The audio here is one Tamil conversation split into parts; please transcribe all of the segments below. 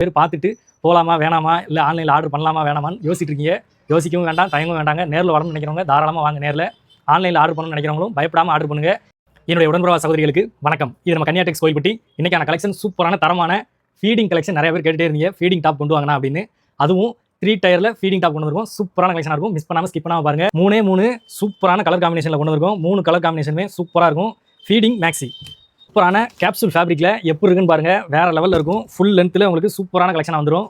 பேர் பார்த்துட்டு போகலாமா வேணாமா இல்லை ஆன்லைனில் ஆர்டர் பண்ணலாமா வேணாமான்னு யோசிச்சுட்டு இருக்கீங்க. யோசிக்கவும் வேண்டாம், தயங்கவும் வேண்டாங்க. நேரில் வரணும்னு நினைக்கிறவங்க தாராளமாக வாங்க. நேரில் ஆன்லைனில் ஆர்டர் பண்ணணும்னு நினைக்கிறவங்களும் பயப்படாமல் ஆர்டர் பண்ணுங்கள். என்னுடைய உடன்பிறவா சகோதரிகளுக்கு வணக்கம். இது நம்ம கன்னியாடெக்ஸ் கோயில்பட்டி. இன்றைக்கான கலெக்ஷன் சூப்பரான தரமான ஃபீடிங் கலெக்ஷன். நிறைய பேர் கேட்டுகிட்டே இருந்தீங்க ஃபீடிங் டாப் கொண்டு வாங்கினா அப்படின்னு. அதுவும் 3 டயரில் ஃபீடிங் டாப் கொண்டு வந்திருக்கோம். சூப்பரான கலெக்ஷனாக இருக்கும். மிஸ் பண்ணாமல் ஸ்கிப் பண்ணாமல் பாருங்கள். 3 சூப்பரான கலர் காம்பினேஷனில் கொண்டு வந்திருக்கோம். 3 கலர் காம்பினேஷனுமே சூப்பராக இருக்கும். ஃபீடிங் மேக்ஸி சூப்பரான கேப்சூல் ஃபேப்ரிக்கில் எப்படி இருக்குன்னு பாருங்கள். வேறு லெவலில் இருக்கும். ஃபுல் லென்த்தில் உங்களுக்கு சூப்பரான கலெக்ஷனாக வந்துடும்.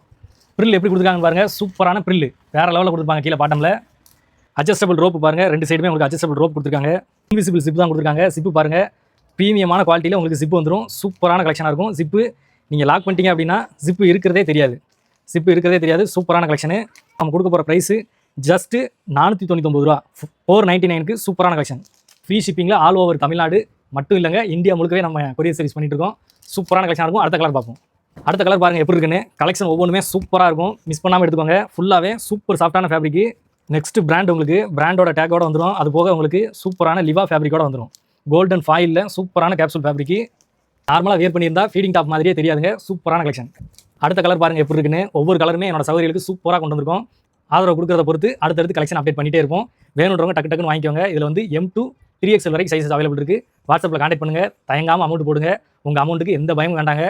ப்ரில் எப்படி கொடுத்துருக்காங்க பாருங்கள். சூப்பரான ப்ரில் வேறு லெவலில் கொடுத்துருப்பாங்க. கீழே பாட்டமில் அட்ஜஸ்டபிள் ரோப்பு பாருங்கள். 2 சைடுமே உங்களுக்கு அட்ஜஸ்டபிள் ரோப் கொடுத்துருக்காங்க. இன்விசிபிள் சிப் தான் கொடுத்துருக்காங்க. சிப்பு பாருங்கள், ப்ரீமியமான குவாலிட்டியில் உங்களுக்கு ஜிப்பு வந்துடும். சூப்பரான கலெக்ஷனாக இருக்கும். ஜிப்பு நீங்கள் லாக் பண்ணிட்டீங்க அப்படின்னா ஜிப்பு இருக்கிறதே தெரியாது. சூப்பரான கலெக்ஷனு. நம்ம கொடுக்க போகிற ப்ரைஸு ஜஸ்ட்டு 499 ரூபா. 499க்கு சூப்பரான கலெக்ஷன். ஃப்ரீ ஷிப்பிங்கில் ஆல் ஓவர் தமிழ்நாடு மட்டும் இல்லைங்க, இந்தியா முழுக்கவே நம்ம கொரியர் சர்வீஸ் பண்ணிட்டு இருக்கோம். சூப்பரான கலெக்ஷனாக இருக்கும். அடுத்த கலர் பார்ப்போம். அடுத்த கலர் பாருங்கள் எப்படி இருக்குன்னு. கலெக்ஷன் ஒவ்வொன்றுமே சூப்பராக இருக்கும். மிஸ் பண்ணாமல் எடுத்துக்கோங்க. ஃபுல்லாகவே சூப்பர் சாஃப்டான ஃபேப்ரிக்கு. நெக்ஸ்ட் பிராண்ட் உங்களுக்கு பிராண்டோட டேக்கோட வந்துடும். அது போக உங்களுக்கு சூப்பரான லிவா ஃபேப்ரிக்கோட வந்துடும். கோல்டன் ஃபாயிலில் சூப்பரான கேப்சூல் ஃபேப்ரிக்கு. நார்மலாக வேர் பண்ணியிருந்தா ஃபீடிங் டாப் மாதிரியே தெரியாதுங்க. சூப்பரான கலெக்ஷன். அடுத்த கலர் பாருங்கள் எப்படி இருக்குன்னு. ஒவ்வொரு கலருமே என்னோட சகோதரிகளுக்கு சூப்பராக கொண்டு வந்திருக்கோம். ஆதரவு கொடுக்குறத பொறுத்து அடுத்தடுத்து கலெக்ஷன் அப்டேட் பண்ணிட்டே இருப்போம். வேணுன்றவங்க டக்கு டக்குன்னு வாங்கிக்கோங்க. இதில் வந்து M to 3XL வரைக்கும் சைஸஸ் அவைலபிள் இருக்குது. வாட்ஸ்அப்பில் கான்டாக்ட் பண்ணுங்கள். தயங்காமல் அமௌண்ட் போடுங்க. உங்கள் அமௌண்ட்டுக்கு எந்த பயமும் வேண்டாங்க.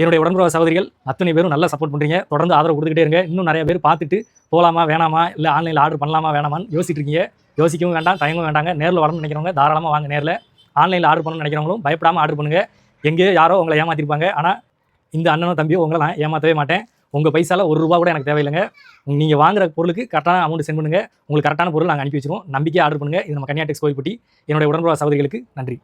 என்னுடைய உடன்பிறவா சகோதரிகள் அத்தனை பேரும் நல்லா சப்போர்ட் பண்ணுறீங்க. தொடர்ந்து ஆதரவு கொடுத்துக்கிட்டே இருங்க. இன்னும் நிறைய பேர் பார்த்துட்டு போகலாமா வேணாமா இல்லை ஆன்லைனில் ஆர்டர் பண்ணலாமா வேணாமான்னு யோசிச்சுட்டு இருக்கீங்க. யோசிக்கவும் வேண்டாம், தயங்கவும் வேண்டாங்க. நேரில் வரணும்னு நினைக்கிறவங்க தாராளமாக வாங்க. நேரில் ஆன்லைனில் ஆர்டர் பண்ணணும்னு நினைக்கிறவங்களும் பயப்படாமல் ஆர்டர் பண்ணுங்கள். எங்கேயோ யாரோ உங்களை ஏமாற்றிருப்பாங்க. ஆனால் இந்த அண்ணனோ தம்பியோ உங்களை நான் ஏமாற்றவே மாட்டேன். உங்கள் பைசாவில் ₹1 கூட எனக்கு தேவையில்லைங்க. நீங்கள் வாங்குற பொருளுக்கு கரெக்டான அமௌண்ட் சென்ட் பண்ணுங்கள். உங்களுக்கு கரெக்டான பொருள் நாங்கள் அனுப்பி வச்சிருவோம். நம்பிக்கையாக ஆர்டர் பண்ணுங்கள். இது நம்ம கன்னியாடெக்ஸ் கோயில்பட்டி. என்னுடைய உடன்பிறவா சகோதரிகளுக்கு நன்றி.